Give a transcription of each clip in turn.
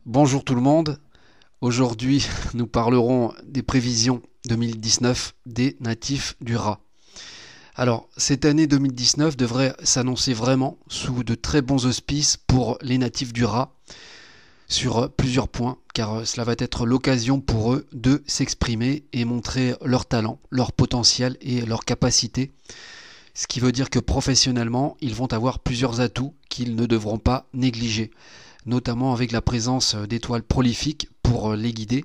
Bonjour tout le monde, aujourd'hui nous parlerons des prévisions 2019 des natifs du Ra. Alors cette année 2019 devrait s'annoncer vraiment sous de très bons auspices pour les natifs du Ra sur plusieurs points, car cela va être l'occasion pour eux de s'exprimer et montrer leur talent, leur potentiel et leur capacité. Ce qui veut dire que professionnellement, ils vont avoir plusieurs atouts qu'ils ne devront pas négliger, notamment avec la présence d'étoiles prolifiques pour les guider.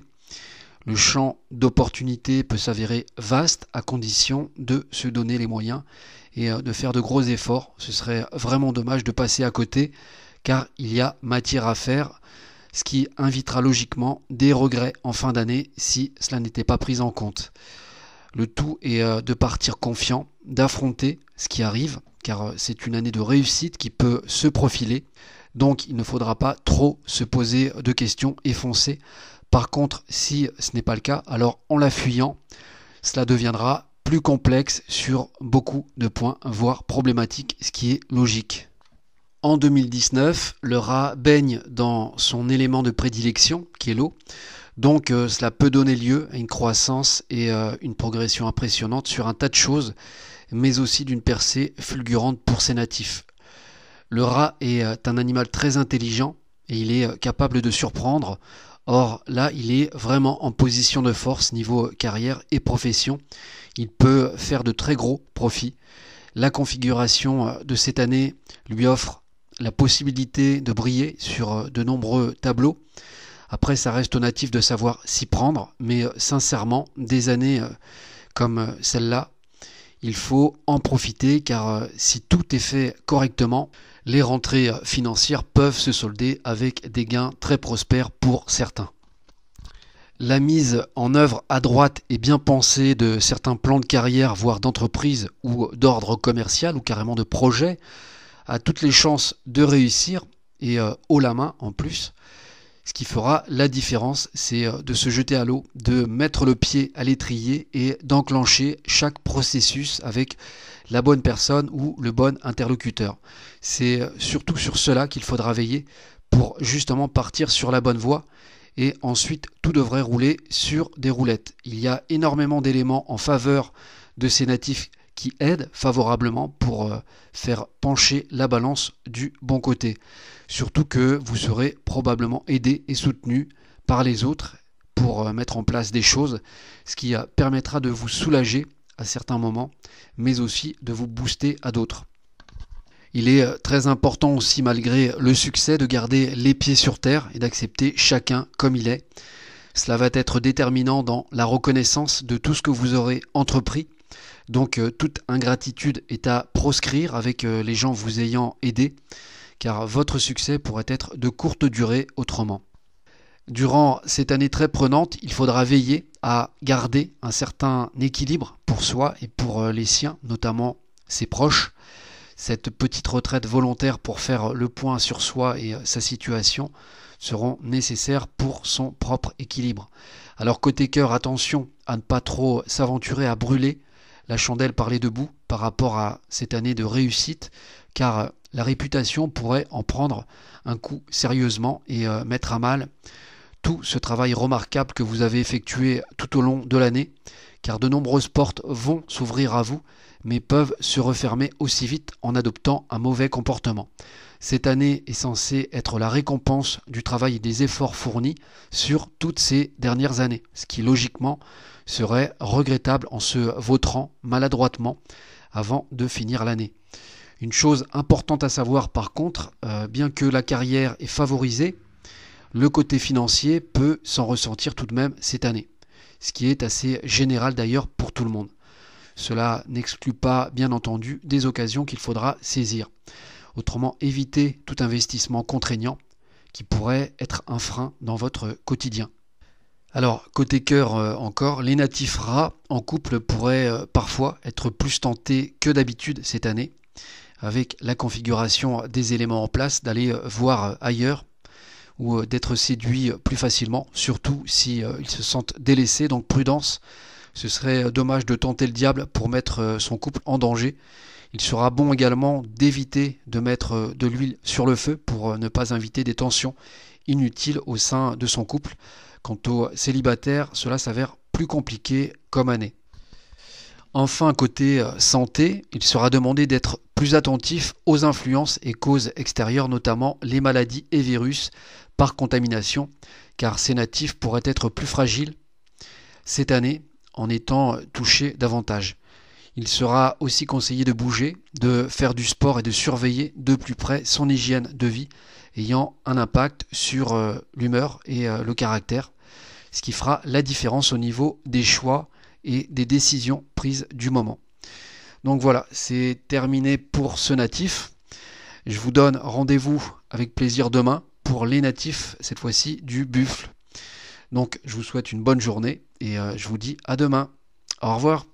Le champ d'opportunités peut s'avérer vaste à condition de se donner les moyens et de faire de gros efforts. Ce serait vraiment dommage de passer à côté car il y a matière à faire, ce qui invitera logiquement des regrets en fin d'année si cela n'était pas pris en compte. Le tout est de partir confiant, d'affronter ce qui arrive, car c'est une année de réussite qui peut se profiler. Donc il ne faudra pas trop se poser de questions et foncer. Par contre, si ce n'est pas le cas, alors en la fuyant, cela deviendra plus complexe sur beaucoup de points, voire problématique, ce qui est logique. En 2019, le Ra baigne dans son élément de prédilection, qui est l'eau. Donc cela peut donner lieu à une croissance et une progression impressionnante sur un tas de choses, mais aussi d'une percée fulgurante pour ses natifs. Le Ra est un animal très intelligent et il est capable de surprendre. Or là, il est vraiment en position de force niveau carrière et profession. Il peut faire de très gros profits. La configuration de cette année lui offre la possibilité de briller sur de nombreux tableaux. Après, ça reste aux natifs de savoir s'y prendre, mais sincèrement, des années comme celle-là, il faut en profiter car si tout est fait correctement, les rentrées financières peuvent se solder avec des gains très prospères pour certains. La mise en œuvre à droite et bien pensée de certains plans de carrière, voire d'entreprise ou d'ordre commercial ou carrément de projet, a toutes les chances de réussir et haut la main en plus. Ce qui fera la différence, c'est de se jeter à l'eau, de mettre le pied à l'étrier et d'enclencher chaque processus avec la bonne personne ou le bon interlocuteur. C'est surtout sur cela qu'il faudra veiller pour justement partir sur la bonne voie et ensuite tout devrait rouler sur des roulettes. Il y a énormément d'éléments en faveur de ces natifs qui aident favorablement pour faire pencher la balance du bon côté. Surtout que vous serez probablement aidé et soutenu par les autres pour mettre en place des choses, ce qui permettra de vous soulager à certains moments, mais aussi de vous booster à d'autres. Il est très important aussi, malgré le succès, de garder les pieds sur terre et d'accepter chacun comme il est. Cela va être déterminant dans la reconnaissance de tout ce que vous aurez entrepris. Donc toute ingratitude est à proscrire avec les gens vous ayant aidé, car votre succès pourrait être de courte durée autrement. Durant cette année très prenante, il faudra veiller à garder un certain équilibre pour soi et pour les siens, notamment ses proches. Cette petite retraite volontaire pour faire le point sur soi et sa situation seront nécessaires pour son propre équilibre. Alors côté cœur, attention à ne pas trop s'aventurer à brûler la chandelle par les deux bouts par rapport à cette année de réussite, car la réputation pourrait en prendre un coup sérieusement et mettre à mal tout ce travail remarquable que vous avez effectué tout au long de l'année, car de nombreuses portes vont s'ouvrir à vous, mais peuvent se refermer aussi vite en adoptant un mauvais comportement. Cette année est censée être la récompense du travail et des efforts fournis sur toutes ces dernières années, ce qui logiquement serait regrettable en se vautrant maladroitement avant de finir l'année. Une chose importante à savoir par contre, bien que la carrière est favorisée, le côté financier peut s'en ressentir tout de même cette année, ce qui est assez général d'ailleurs pour tout le monde. Cela n'exclut pas, bien entendu, des occasions qu'il faudra saisir. Autrement, évitez tout investissement contraignant qui pourrait être un frein dans votre quotidien. Alors, côté cœur encore, les natifs Ra en couple pourraient parfois être plus tentés que d'habitude cette année, avec la configuration des éléments en place, d'aller voir ailleurs ou d'être séduits plus facilement, surtout si ils se sentent délaissés. Donc prudence, ce serait dommage de tenter le diable pour mettre son couple en danger. Il sera bon également d'éviter de mettre de l'huile sur le feu pour ne pas inviter des tensions inutiles au sein de son couple. Quant aux célibataires, cela s'avère plus compliqué comme année. Enfin, côté santé, il sera demandé d'être plus attentif aux influences et causes extérieures, notamment les maladies et virus par contamination, car ces natifs pourraient être plus fragiles cette année en étant touchés davantage. Il sera aussi conseillé de bouger, de faire du sport et de surveiller de plus près son hygiène de vie, ayant un impact sur l'humeur et le caractère, ce qui fera la différence au niveau des choix et des décisions prises du moment. Donc voilà, c'est terminé pour ce natif. Je vous donne rendez-vous avec plaisir demain pour les natifs, cette fois-ci du buffle. Donc je vous souhaite une bonne journée et je vous dis à demain. Au revoir.